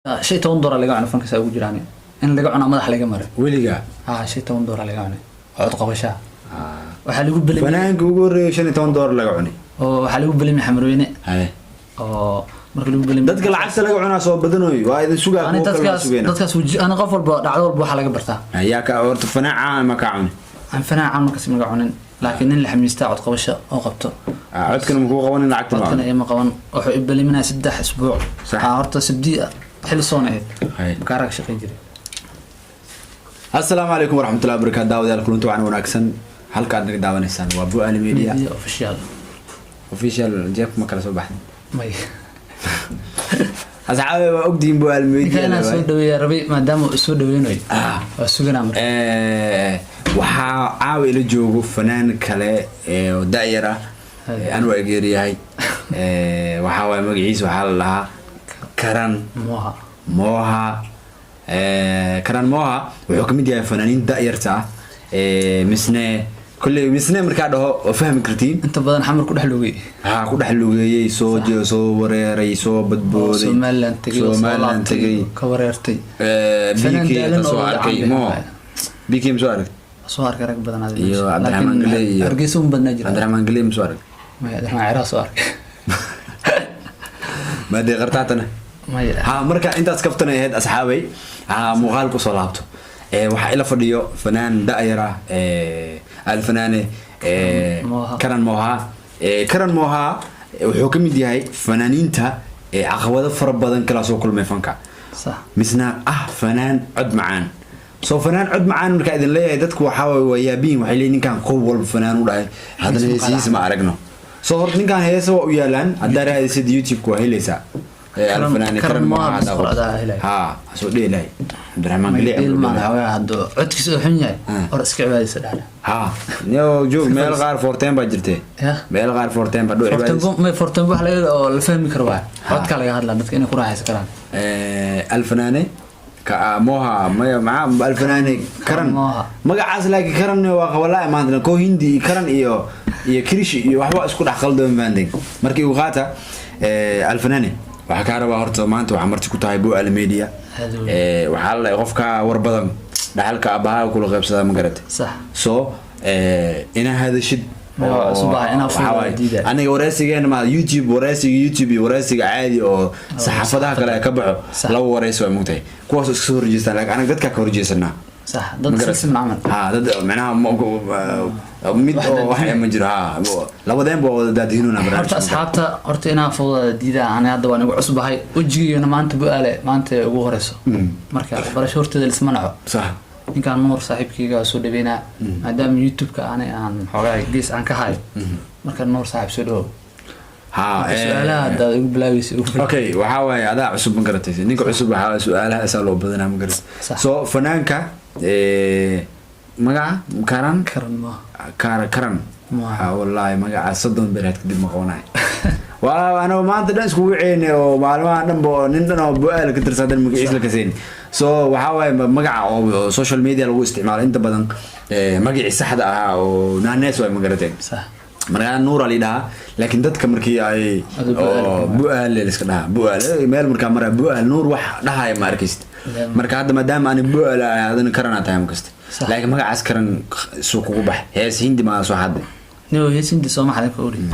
شيء $10 laga cunay fanka saa ugu jiraan in laga cuno madax laga maray weliga شيء $10 laga cunay cod qabashaa waxa lagu bilay fanaanka ugu horeeyay $15 laga cunay oo waxa lagu bilay xamrooyne hay oo marka lagu bilay dadka lacagta laga cunaa soo badanoy waa idin sugaa ko kala sugeena dadkaas ana qof walba dhacdo walba waxa laga bartaa ayaa ka horta fanaaca ma ka cunay aan fanaaca ma kasii laga cunin laakiin in la xamiistaa cod qabasho oo qabto codkan ma ku qabanin lacagta codkan ay ma qaban wuxuu ibali mina 3 isbuuc horta sabdiya xil sooneed kaarag shaqay jiray السلام عليكم ورحمة الله وبركاته داود يا كلونتو عن وناكسن هل كان نقدر داونيسان وابو علي ميديا اوفيشال جيب ما كلا سو بحد ماي اصحابي واقدين بو علي ميديا انا سو دوي ربي ما دام سو دوينوي واسوغنا مر waxa caawi la joogo fanaan kale ee daayira aan waageeriyahay waxa way magaciisa waxa la lahaa karan moha karan moha wuxuu kamid yahay fanaaniin daayirta misne kulli misne marka dhaho fahmi kartiin inta badan xamar ku dhaxlugay ku dhaxlugayay soo wareeray soo badbooday Soomaaliland tagay ka wareertay biki soo arkay biki soo arkay soo arkay rag badan iyo Abdurrahman Galay argeyso badna jira Abdurrahman Galay soo arkay ma Abdurrahman Ciraaq soo arkay ما دي قرطاتنا ها مركا انت اسكفتنا هاد اصحابي مقال كو سو لابتو waxa ila fadhiyo fanaan daayira alfanaane karan moha wuxuu kamid yahay fanaaniinta caqabado fara badan kala soo kulmay fanka صح misna fanaan cod macaan soo fanaan cod macaan marka idin leeyahay dadku waxa way yaabin waxay leeyihiin ninkan qof walba fanaan u dhahay hadana heesiis ma aragno soo hor ninkan heesa waa u yaalan hadda raadaysid YouTube ku helaysa الفنان كرم ما ها سو ديلاي عبدالرحمن قلي ما هادو عدكس خنيا اور اسك عباديس دحنا ها نيو جو ميل غار فورتين با جرتي ميل غار فورتين با دو عباديس ما فورتين wax la fahmi karo waa codka laga hadla dadka inay ku raaxaysan karaan الفنان كموها مع الفنان كرم magacaas laakiin karan waa wallahi maanta ko hindi karan iyo kirishi iyo waxba isku dhax qaldan maanding markii uu qaata الفنان waxa ka rabaa horta maanta waxa marti ku tahay buu al media waxa la qofka war badan dhaxalka abaha kula qaybsada ma garatay صح soo ina hadashid subax ina faa'iido aniga wareysigeena ma YouTube wareysiga caadi oo saxaafadaha kale ka baxo la wareyso ay mugtay kuwaas isku soo rejiistaan laakiin anaga dadka ka horjeesana صح dad si macaan dad macnaha mid oo wax ma jiro labadeen boo daadinuna barnaamij asxaabta horta ina fawda diida aan hadda waan ugu cusbahay wajigeena maanta bu'aale maanta ugu horeyso marka barasho horteeda isma naco صح ninkan nuur saaxiibkayga soo dhaweena maadaama YouTube ka aan xogaa gees aan ka hayo marka nuur saaxiib soo dhaw su'aalaha hadda ugu bilaawaysa okay waxa way adaa cusub ma garatay ninka cusub waxa su'aalaha asaa loo badanaa ma garatay soo fanaanka magaca karan wallahi magaca sadon beerad kadib ma qoonay waa ana maanta dhan isku wiceenay oo maalmaha dhan boo nin dhan oo bu'aal ka tirsadan magaciisa ka seen soo waxa way magaca oo social media lagu isticmaalo inta badan magaciisa saxda ah oo naanees way ma garatay صح marka nuur ali dhaha laakiin dadka markii ay bu'aal la iska dhaha bu'aal meel marka mara bu'aal nuur wax dhahay ma arkayst marka hadda maadaama aan bu'aal aadan karana taam kasta laakiin magacaas karan soo kugu bax hees hindi ma soo hadda noo hees hindi soo maxay ka orin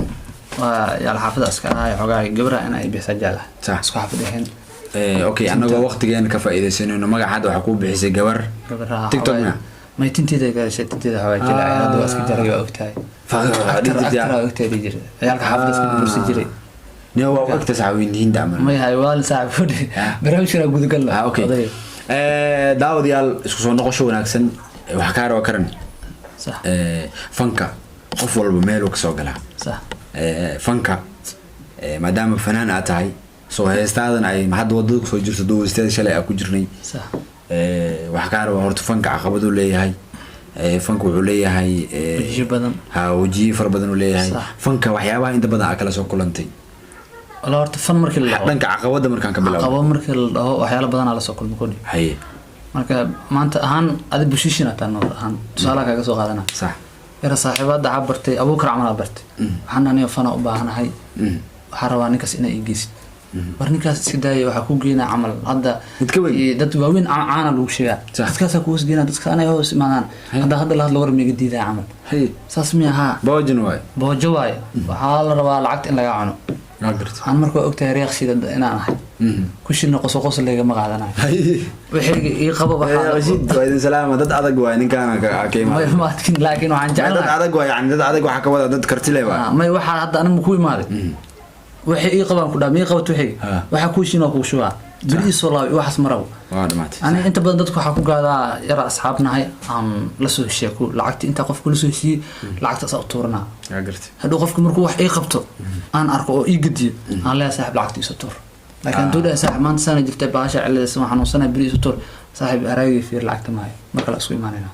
waa yaa xaafada aska ay xogaa gabra in ay bixisa jala isku xaafadeen okay anaga waqtigeena ka faa'iideysanayno magacaad waxa ku bixisay gabar TikTok ما يتنتهي ذا شيء تنتهي حواجي لا هذا بس كجري وقتها فأكثر وقتها يجري يالك حافظ كل جري نيو وقت ساعوين هند عمل ما هي وال ساعة فودي برامج أنا أقول كله أوكي داود يال سكون نقشوا وناكسن وحكار وكرن صح فنكا أفضل بميلوك سوقلا صح فنكا ما دام فنان أتاعي سو هيستاذن أي ما حد ودوك سو جرت دو استاذ شلي أكو جرني صح وحكار وهرت فنك عقبضو ليهاي فنك wuxuu leeyahay wajiib badan wajiib far badan uu leeyahay fanka waxyaabaha inta badan kala soo kulantay wala horta fan markii la dhanka caqabada markaan ka bilaabo caqabada markii la dhaho waxyaalo badan la soo kulmo kodi haye marka maanta ahaan adi bushiishina tan ahaan tusaale kaaga soo qaadana sax yara saaxiibada cabartay Abu Bakar Camal bartay waxaan aniga fana u baahanahay waxa rabaa ninkaas inay iigeysid warninkaas iska daayay waxa ku geena camal hadda dad waaweyn caana lagu sheegaa dadkaas ku hoos geena dadka anay hoos imaadaan hadda la hadlo war meega diidaa camal saas miyaha boojo waay waxaa la rabaa lacagta in laga cuno aan markaa ogtahay reeqsida inaan ahay kushina qosqos leega ma qaadanayo wixii ii qabo waxaa salaam dad adag waay ninkaan ka iimaaday laakiin waxaan jeclahay dad adag waay yani dad adag waxa ka wada dad karti leh waay may waxa hadda anigu ku imaaday wixii ii qabaan ku dhaamay qabato wixii waxa kushina ku shubaa bariis walaal waxas maraw ani inta badan dadku waxa ku gaadaa yara asxaabnahay aan la soo sheeko lacagta inta qofku la soo heshiiyay lacagta soo tuurna haduu qofku markuu wax ii qabto aan arko oo ii gadiyo aan la saaxib lacagta isoo tuur laakiin dooda saaxib maanta sana jirtay baasha cilada waxaan u sanay bariis tuur saaxib araagay fiir lacagta maayo marka la isku iimaanayna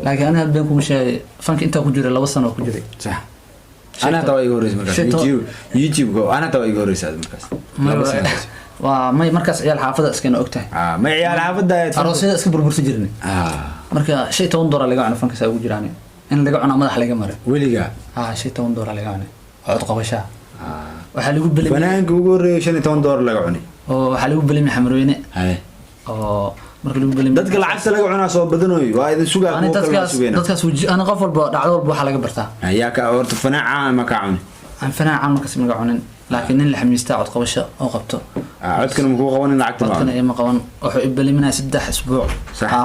laakiin ana hadda ku sheegay fanka inta ku jiray 2 sano ku jiray sax ana tawa igu horeysay markaas youtube go ana tawa igu horeysay markaas waa may markaas ciyaal xaafada iskana ogtahay ma ciyaal xaafada aroosada iska burbursan jirnay marka shay $10 laga cuno fanka saa ugu jiraan in laga cuno madax laga maray weliga shay $10 laga cuno cod qabasha waxa lagu bilimay banaanka ugu horeeyay $10 laga cunay oo waxa lagu bilimay xamroone oo marka lagu bilimay dadka lacagta laga cunaa soo badanoy waa idin sugaa ku kala sugeena dadkaas ana qof walba dhacdo walba waxa laga bartaa ayaa ka horta fanaaca ma ka cunay aan fanaaca ma kasii ma cunin laakiin nin la xamiistaa cod qabasho oo qabto codkana ma ku qaban lacagta ma codkana ma qaban wuxuu ibaliminaa 3 isbuuc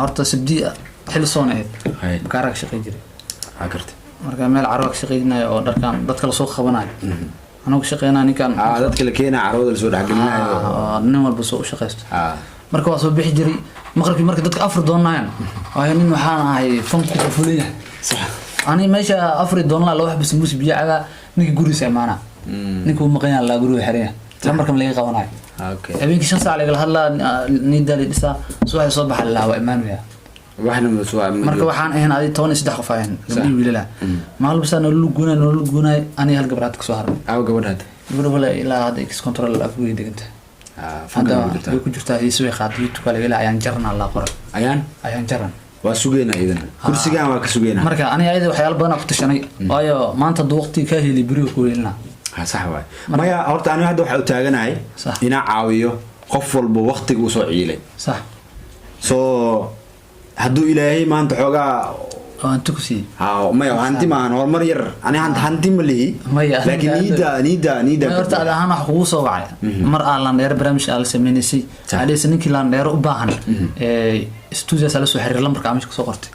horta sabdi xil sooneed gaarag shaqay jiray karti marka meel carwaq shaqeynaayo oo dharkan dadka la soo qabanayo anagu shaqeynaa ninkan dadka la keenaa carwada la soo dhaxgelinayo nin walba soo shaqeysto marka waa soo bixi jiray maqribkii marka dadka afar doonayaan waa nin waxaan ahay fanku ku fulinay sax ani meesha afar doonla loo xabis muus biyaca ninka guriisa imaana ninkuu maqayn la guriga xariya markan laga qabanayo habeenkii 5 saac laga hadlaa nidaali dhisa soo baxay la waa imaanaya waxna ma soo marka waxaan ahayn adi 13 qof ahayn gabadhi wiilala maalbasa nolol guunay ani hal gabraad ka soo harnay gabadhaad wala ilaa hada ex control la afgu deganta hada ku jirtaa isoo qaadiyo tukale ilaa ayaan jarna la qoray ayaan jaran waa sugeena idan kursigan waa ka sugeena marka ani ayada waxyaalo badan ku tashanay waayo maanta waqti ka heli bariyo ku weelna صح واي ما يا horta aniga hadda waxa u taaganahay ina caawiyo qof walba waqtiga uu soo ciilay صح soo haduu ilaahay maanta xogaa aan tukusi ma ya hanti ma hormar yar ani hanti ma lihi laakiin niida horta ahaan wax kugu soo wacay mar aan la dheer barnaamij aan sameynay عليه ninkii la dheer u baahan studio sala soo xiriir lambarka amashka soo qortay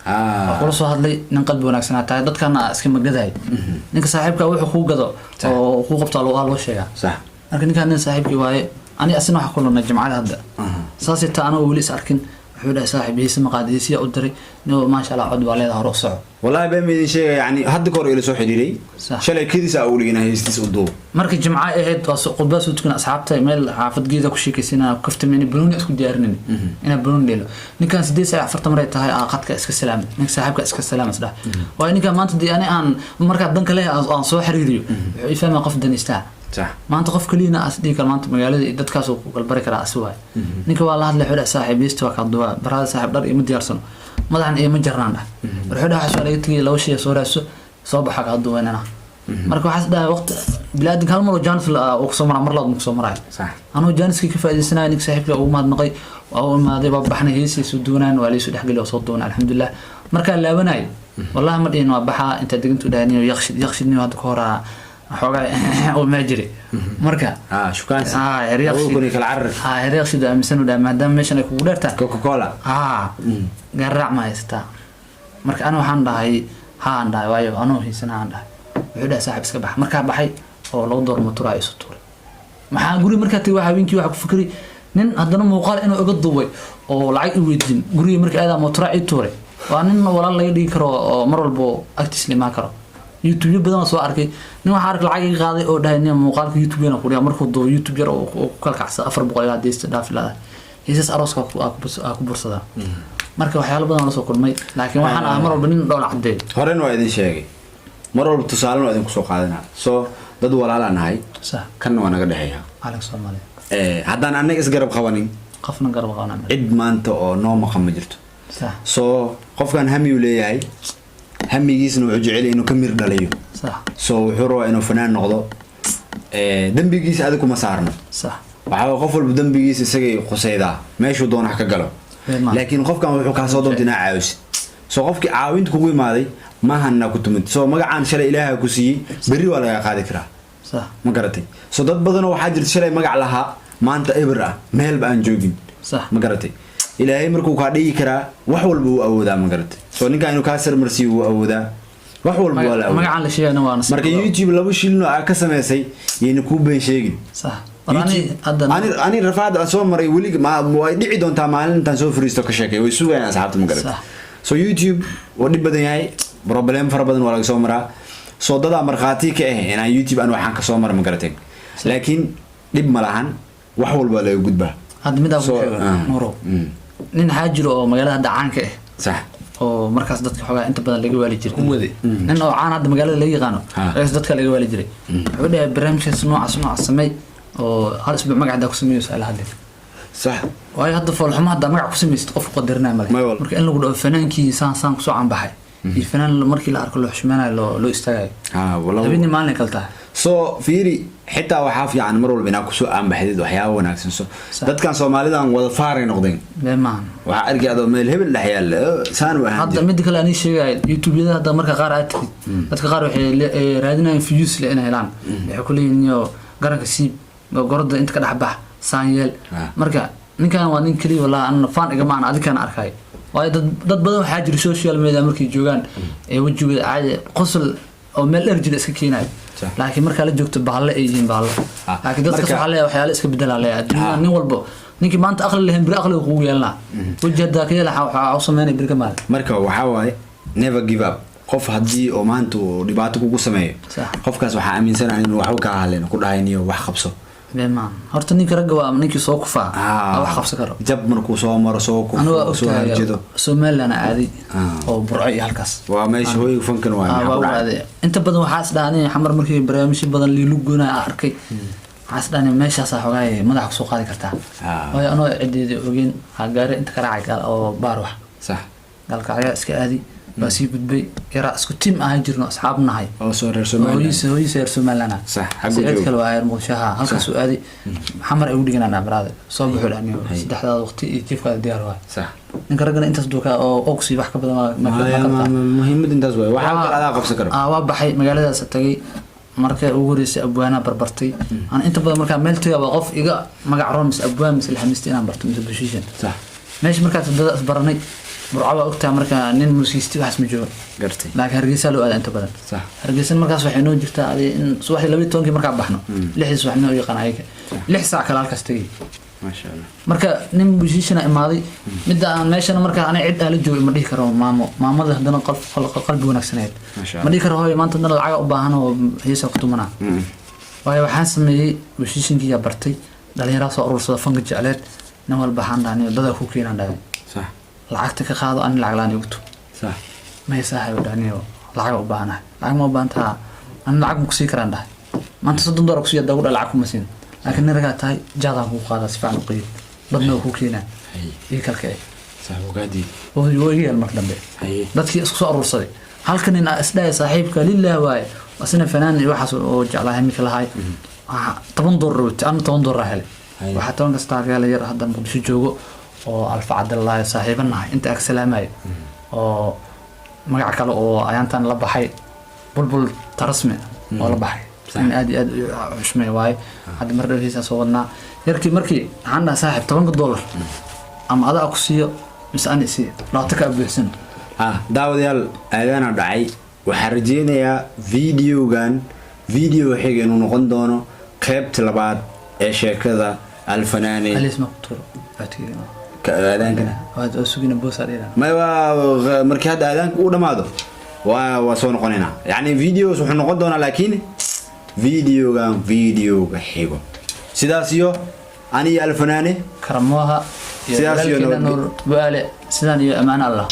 waxa soo hadlay nin qalbi wanaagsan tahay dadkana iska magaday ninka saaxiibka wuxuu ku gado oo ku qabto loo sheega sax marka ninka nin saaxiibkii waaye ani asna waxa kulana jimcada hadda saasita ana wali is arkin wuxuu dhahay saaxiibkiisa maqaadiisiya u diray inuu ma sha Allah cod waleeda hor u soco wallahi baa meedin sheegay yani hadda kor ila soo xiriiray shalay kidisa uu ligina heestis u doob marka jimca ahayd waa qodbas u tukana asxaabta meel xaafadgeeda ku sheekaysina kaftamini buluni isku diyaarinay ina buluni dhelo ninkan 8 saac 40 maray tahay qadka iska salaam ninka saaxiibka iska salaam isdhaa waa ninka maanta diyaani aan marka danka leh aan soo xiriiriyo wuxuu ifahmaa qof danistaa صح ما أنت قف كلينا أصدق كمان أنت مجالد إدت كاسو والبركة رأسوها نيك والله هذا الحوار صاحب يستوى كالدواء برا صاحب دار يمد يرسل ما ذا عن إيه مجرنا ده الحوار حسوا لقيت لو شيء صورة صباح حق الدواء أنا مركو حسد وقت بلاد كلمة وجانس أقسم مرة لا مقسم مرة صح أنا جانس كيف هذه السنة نيك صاحب لو ما نقي أو ما ذي بحنا هيسي سودونا ولا يسود حق لي وصدونا الحمد لله مركا لا بناي والله ما دين وبحا أنت دقنت وداني يخشدني وهذا كورة xogaa oo ma jiri marka shukaan riiqsi kala carar riiqsi amisan u maadaama meeshan ay kugu dheertaa Coca-Cola garaac ma haysta marka ana waxaan dhahay aan dhahay waayo anoo hiisana aan dhahay wuxuu dhahay saaxiib iska bax marka baxay oo loo door motora isu tuuray maxaa guri marka tii waxa wiinki waxa ku fikri nin hadana muuqaal inuu iga duubay oo lacag u weydin guriga marka aada motora ay tuuray waa nin walaal laga dhigi karo oo mar walba active lima karo YouTube badan soo arkay nin waxa ark lacag qaaday oo dhahay nin muuqaalka YouTube yana qoriya markuu doo YouTube yar oo kala kacsa 400 hadii dhaafilada heesas arooska ku bursada marka waxyaalo badan la soo kulmay laakiin waxaan mar walba nin dhowl cadeey horeen waa idin sheegay mar walba tusaale waa idin ku soo qaadanaa soo dad walaalanahay sax kan waa naga dhaxeeya alex Soomaali haddaan anaga isgarab qabanin qofna garab qabanan cid maanta oo noo maqan ma jirto sax soo qofkan hami u leeyahay hamigiisna wuxuu jecel inuu ka mir dhaliyo صح سو wuxuu rabaa inuu fanaan noqdo dambigiisa adigu ma saarno صح waxa qof walba dambigiisa isagay qosayda meeshuu doono ka galo laakiin qofkan wuxuu ka soo doontaa caawis soo qofkii caawinta kugu imaaday ma hanna ku tumid soo magacaan shalay ilaahay ku siiyay bari waa laga qaadi karaa صح ma garatay soo dad badan oo waxa jirta shalay magac lahaa maanta eber ah meel baan joogin صح ma garatay ilaahay markuu ka dhigi karaa wax walba uu awoodaa ma garatay soo ninka inuu ka sarmarsi uu awoodaa wax walba waa la awoodaa magacaan la sheegana waa nasiib marka YouTube laba shilno ka sameysay yeena ku been sheegin صح ani rafaad soo maray wali ma way dhici doontaa maalintan soo fariisto ka sheekay way sugayaan asxaabta ma garatay so YouTube oo dib badan yahay problem fara badan waa laga soo maraa soo dada marqaati ka ah in YouTube aan waxaan ka soo maray ma garatay laakiin dib ma lahan wax walba la gudbaa hadda mid aan ku sheego maro nin haajiro oo magaalada caanka ah صح oo markaas dadka xogaa inta badan laga waali jiray nin oo caan hadda magaalada laga yaqaano rees dadka laga waali jiray wuxuu dhahay barnaamijkaas noocaas samay oo hal isbuuc magacda ku sameeyo su'aal hadda صح waayo hadda foolxuma hadda magac ku sameeyst qof qadarnaa male marka in lagu dhaw fanaankii saan ku soo canbaxay iyo fanaan markii la arko loo xushmanayo loo istaagayo wallahi habeen maalin kaltaa soo fiiri xitaa waxa fiican mar walba inaa ku soo aanbaxdid waxyaabo wanaagsan soo dadkan Soomaalidan wada faaray noqdeen leemaan waxa argayado meel hebel dhaxyaal saan u ahaan hadda mid kale ani sheegay YouTube-yada hadda marka qaar aad dadka qaar waxay raadinayaan views la inay helaan waxay ku leeyihiin garanka siib gorda inta ka dhaxbax saanyeel marka ninkan waa nin kaliya wala aan fan iga maan adikan arkay waayo dad badan waxa jira social media markay joogan ee wajigooda caadi qosol oo meel erjil iska keenay laakiin marka la joogto baalle ay yihiin baalle laakiin dadka waxa leeyahay waxyaalo iska bedelalay adduunka nin walba ninkii maanta aqli leh bir aqli ugu yeelna wajhada ka yeelaa waxa uu sameeyay bir kamaal marka waxa waaye never give up qof hadii oo maanta dhibaato kugu sameeyo qofkaas waxa aaminsanahay inuu wax ka haleen ku dhahayniyo wax qabso leemaan horta ninka ragga waa ninkii soo kufaa wax qabsan karo jab markuu soo maro soo ku soo harjido Soomaaliland aadi oo burco iyo halkaas waa meesha hooy fankan waa inta badan waxa isdhaanay xamar markii barnaamij badan liilu goona arkay waxa isdhaanay meeshaas xogaay madax ku soo qaadi kartaa way anoo ciideed ogeyn gaari inta ka raacay gal oo baar wax sax galka ayaa iska aadi basi gudbay yara isku team ah jirno asxaabnahay oo soo reer Soomaaliland hooyis reer Soomaaliland sax xagga kale waa muushaha halkaas uu aadi xamar ay u dhiganaa baraada soo buuxul aniyo saddexda waqti iyo jifka diyaar waa sax ninka ragana intaas duka oo oxy wax ka badan ma muhiimad intaas way waxa kala qabsan karo waa baxay magaaladaas tagay marka ugu horeysay abwaana barbartay aan inta badan marka meel tagay qof iga magac roomis abwaan misal xamisti inaan barto misal bushiishan sax meesh marka dad isbaranay burcaba ogtaa marka nin musiisti wax ma joogo gartay laakiin hargeysa loo aad inta badan sax hargeysa markaas waxay noo jirtaa in subaxdii 12 marka baxno 6 subaxna oo yaqaan ayaga 6 saac kala halkaas tagay ma sha Allah marka nin bushiishana imaaday mid aan meeshana marka aan cid aala joogo ma dhihi karo maamada hadana qalbi wanaagsaneed ma dhihi karo hooyo maanta dad lacag u baahan oo xiisa ku tumana waayo waxaan sameeyay bushiishinkii bartay dhalinyaro soo urursada fanka jecleed nin walba waxaan dhaanay dad ku keenan dhaay sax lacagta ka qaado aan lacag laan igto sax ma yasaahay dhaaniyo lacag u baahanahay lacag ma baanta aan lacag ku sii karaan dhahay maanta $30 ku sii dagu lacag kuma siin laakiin niraga tahay jaada ku qaada si fiican u qeyd badna ku keenaa ee kalkay sax wagaadi oo yeel mar dambe dadkii isku soo urursaday halkan in isdhaay saaxiibka lillaah waay asna fanaan waxaas oo jeclahay mid lahaay $10 aan $10 helay waxa toban kasta gaala yar hadda Muqdisho joogo oo Alfa Cabdullaahi saaxiibanahay inta ag salaamay oo magac kale oo ayaantan la baxay bulbul tarasme oo la baxay in aad xushmay waay hadda mar dhafiisa soo wadnaa yarkii markii waxaan dhahay saaxiib $10 ama adaa ku siiyo misaan isi laata ka buuxsan daawadayaal aadana dhacay waxaan rajeynayaa video xiga inuu noqon doono qaybta labaad ee sheekada alfanaani alisma quturo atiga ka aadankana waad sugina boos adeeran ma markii hadda aadanka uu dhamaado waa soo noqonayna yani videos wuxuu noqon doonaa laakiin videoga xigo sidaas iyo ani alfanaani karamoha sidaas iyo nur baale sidaan iyo amaan Allah